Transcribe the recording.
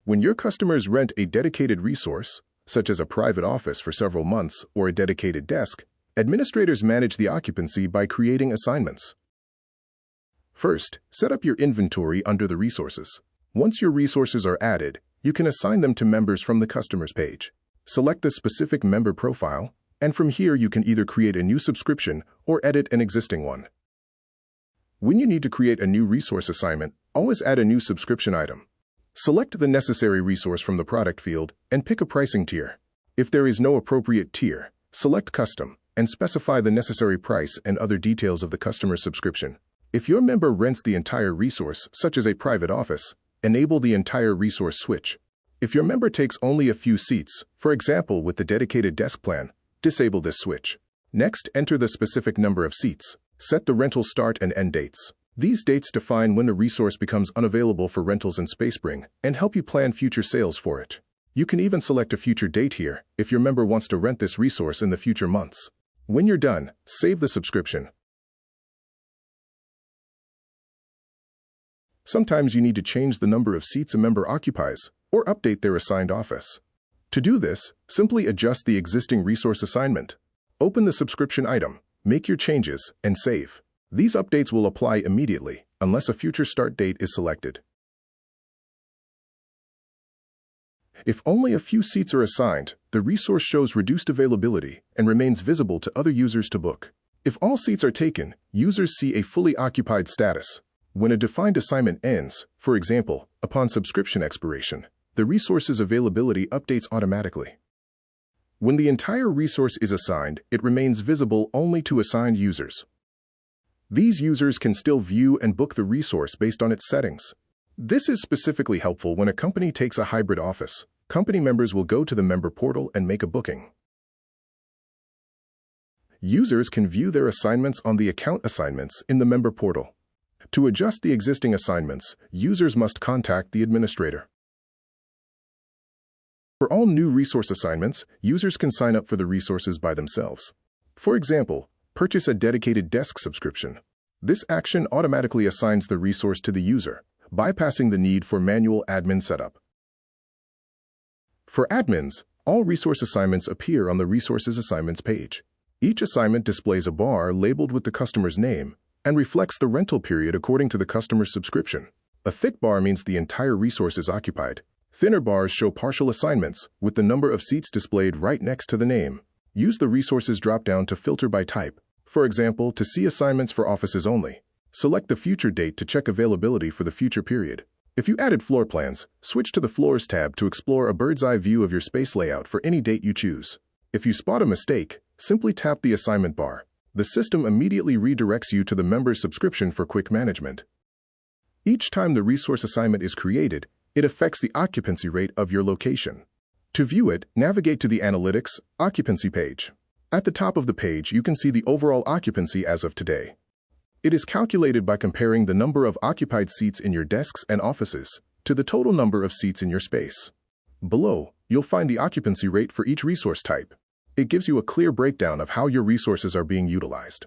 When your customers rent a dedicated resource, such as a private office for several months or a dedicated desk, administrators manage the occupancy by creating assignments. First, set up your inventory under the resources. Once your resources are added, you can assign them to members from the Customers page. Select the specific member profile, and from here you can either create a new subscription or edit an existing one. When you need to create a new resource assignment, always add a new subscription item. Select the necessary resource from the product field and pick a pricing tier. If there is no appropriate tier, select Custom and specify the necessary price and other details of the customer's subscription. If your member rents the entire resource, such as a private office, enable the entire resource switch. If your member takes only a few seats, for example with the dedicated desk plan, disable this switch. Next, enter the specific number of seats. Set the rental start and end dates. These dates define when the resource becomes unavailable for rentals in Spacebring and help you plan future sales for it. You can even select a future date here if your member wants to rent this resource in the future months. When you're done, save the subscription. Sometimes you need to change the number of seats a member occupies or update their assigned office. To do this, simply adjust the existing resource assignment. Open the subscription item, make your changes, and save. These updates will apply immediately unless a future start date is selected. If only a few seats are assigned, the resource shows reduced availability and remains visible to other users to book. If all seats are taken, users see a fully occupied status. When a defined assignment ends, for example, upon subscription expiration, the resource's availability updates automatically. When the entire resource is assigned, it remains visible only to assigned users. These users can still view and book the resource based on its settings. This is specifically helpful when a company takes a hybrid office. Company members will go to the member portal and make a booking. Users can view their assignments on the Account Assignments in the member portal. To adjust the existing assignments, users must contact the administrator. For all new resource assignments, users can sign up for the resources by themselves. For example, purchase a dedicated desk subscription. This action automatically assigns the resource to the user, bypassing the need for manual admin setup. For admins, all resource assignments appear on the Resources Assignments page. Each assignment displays a bar labeled with the customer's name and reflects the rental period according to the customer's subscription. A thick bar means the entire resource is occupied. Thinner bars show partial assignments, with the number of seats displayed right next to the name. Use the Resources drop-down to filter by type. For example, to see assignments for offices only, select the future date to check availability for the future period. If you added floor plans, switch to the Floors tab to explore a bird's-eye view of your space layout for any date you choose. If you spot a mistake, simply tap the assignment bar. The system immediately redirects you to the member's subscription for quick management. Each time the resource assignment is created, it affects the occupancy rate of your location. To view it, navigate to the Analytics Occupancy page. At the top of the page, you can see the overall occupancy as of today. It is calculated by comparing the number of occupied seats in your desks and offices to the total number of seats in your space. Below, you'll find the occupancy rate for each resource type. It gives you a clear breakdown of how your resources are being utilized.